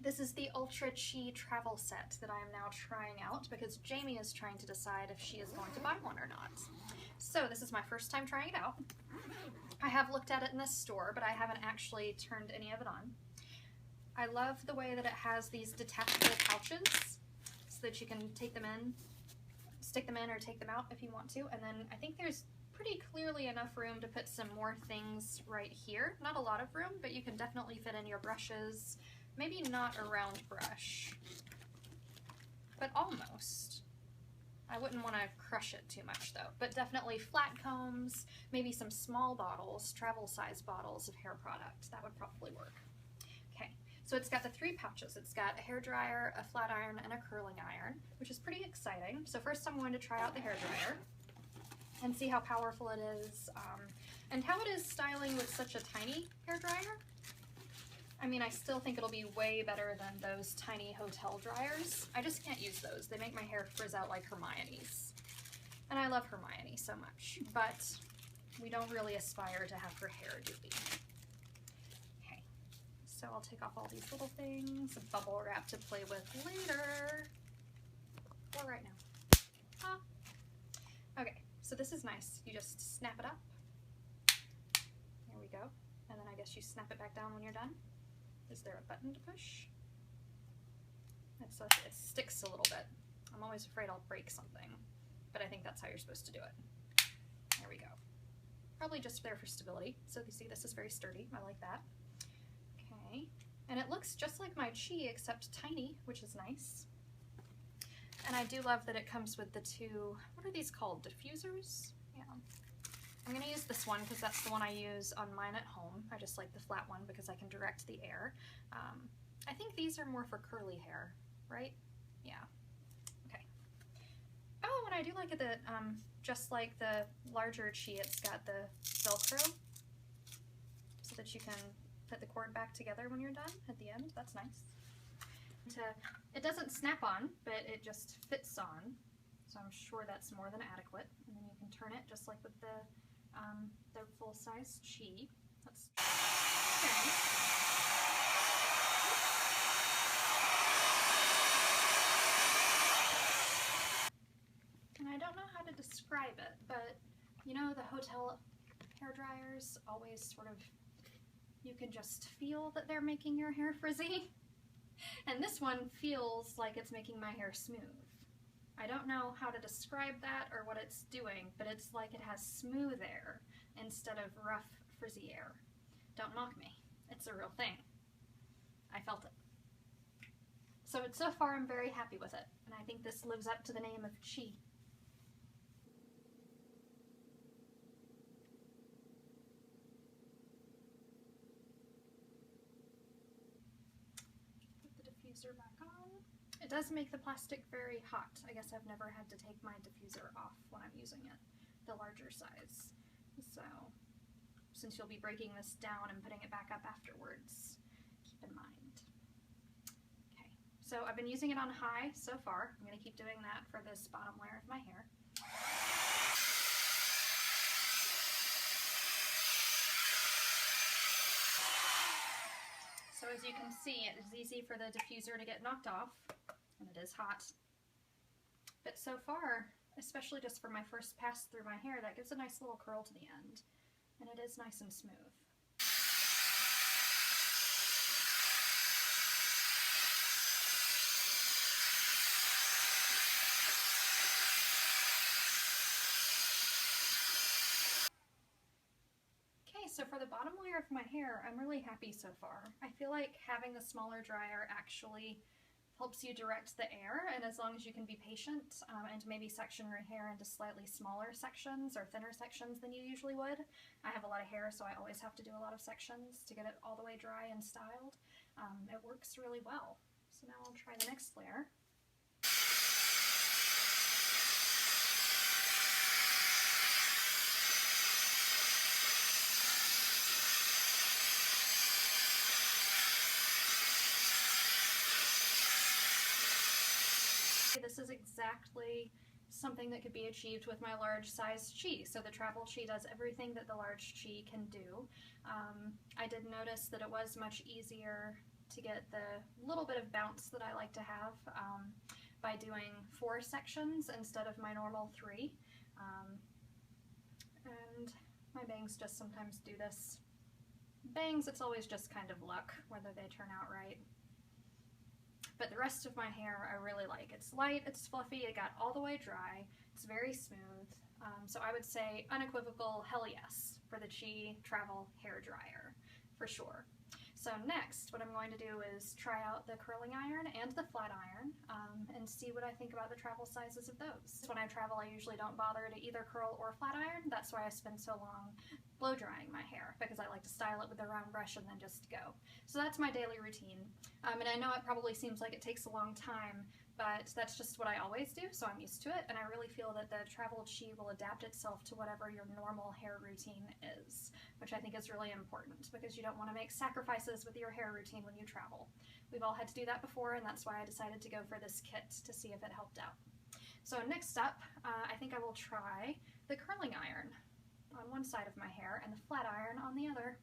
This is the Ultra Chi travel set that I am now trying out because Jamie is trying to decide if she is going to buy one or not. So this is my first time trying it out. I have looked at it in this store, but I haven't actually turned any of it on. I love the way that it has these detachable pouches so that you can take them in, stick them in or take them out if you want to. And then I think there's pretty clearly enough room to put some more things right here. Not a lot of room, but you can definitely fit in your brushes. Maybe not a round brush, but almost. I wouldn't want to crush it too much though, but definitely flat combs, maybe some small bottles, travel size bottles of hair product. That would probably work. Okay, so it's got the 3 pouches. It's got a hair dryer, a flat iron, and a curling iron, which is pretty exciting. So first I'm going to try out the hair dryer and see how powerful it is, and how it is styling with such a tiny hair dryer. I mean, I still think it'll be way better than those tiny hotel dryers. I just can't use those. They make my hair frizz out like Hermione's. And I love Hermione so much, but we don't really aspire to have her hair, do we? Okay, so I'll take off all these little things, bubble wrap to play with later, or right now. Ah. Okay, so this is nice. You just snap it up. There we go. And then I guess you snap it back down when you're done. Is there a button to push? It sticks a little bit. I'm always afraid I'll break something, but I think that's how you're supposed to do it. There we go. Probably just there for stability. So you see this is very sturdy. I like that. Okay. And it looks just like my Chi except tiny, which is nice. And I do love that it comes with the 2, what are these called? Diffusers? Yeah. I'm going to use this one because that's the one I use on mine at home. I just like the flat one because I can direct the air. I think these are more for curly hair, right? Yeah. Okay. Oh, and I do like it that just like the larger Chi, it's got the Velcro so that you can put the cord back together when you're done at the end. That's nice. It doesn't snap on, but it just fits on. So I'm sure that's more than adequate. And then you can turn it just like with the full-size Chi. That's okay. And I don't know how to describe it, but you know the hotel hair dryers always sort of, you can just feel that they're making your hair frizzy. And this one feels like it's making my hair smooth. I don't know how to describe that or what it's doing, but it's like it has smooth air instead of rough, frizzy air. Don't mock me. It's a real thing. I felt it. So far I'm very happy with it, and I think this lives up to the name of Chi. Put the diffuser back on. It does make the plastic very hot. I guess I've never had to take my diffuser off when I'm using it, the larger size. So, since you'll be breaking this down and putting it back up afterwards, keep in mind. Okay, so I've been using it on high so far. I'm going to keep doing that for this bottom layer of my hair. So as you can see, it is easy for the diffuser to get knocked off, and it is hot. But so far, especially just for my first pass through my hair, that gives a nice little curl to the end, and it is nice and smooth. So for the bottom layer of my hair, I'm really happy so far. I feel like having the smaller dryer actually helps you direct the air, and as long as you can be patient and maybe section your hair into slightly smaller sections or thinner sections than you usually would. I have a lot of hair, so I always have to do a lot of sections to get it all the way dry and styled. It works really well. So now I'll try the next layer. This is exactly something that could be achieved with my large size Chi. So the travel Chi does everything that the large Chi can do. I did notice that it was much easier to get the little bit of bounce that I like to have by doing 4 sections instead of my normal 3. And my bangs just sometimes do this. Bangs, it's always just kind of luck whether they turn out right. But the rest of my hair I really like. It's light, it's fluffy, it got all the way dry, it's very smooth. So I would say unequivocal hell yes for the Chi Travel Hair Dryer, for sure. So next, what I'm going to do is try out the curling iron and the flat iron and see what I think about the travel sizes of those. When I travel, I usually don't bother to either curl or flat iron. That's why I spend so long blow drying my hair, because I like to style it with a round brush and then just go. So that's my daily routine. And I know it probably seems like it takes a long time, but that's just what I always do, so I'm used to it, and I really feel that the Travel Chi will adapt itself to whatever your normal hair routine is, which I think is really important, because you don't want to make sacrifices with your hair routine when you travel. We've all had to do that before, and that's why I decided to go for this kit to see if it helped out. So next up, I think I will try the curling iron on one side of my hair and the flat iron on the other.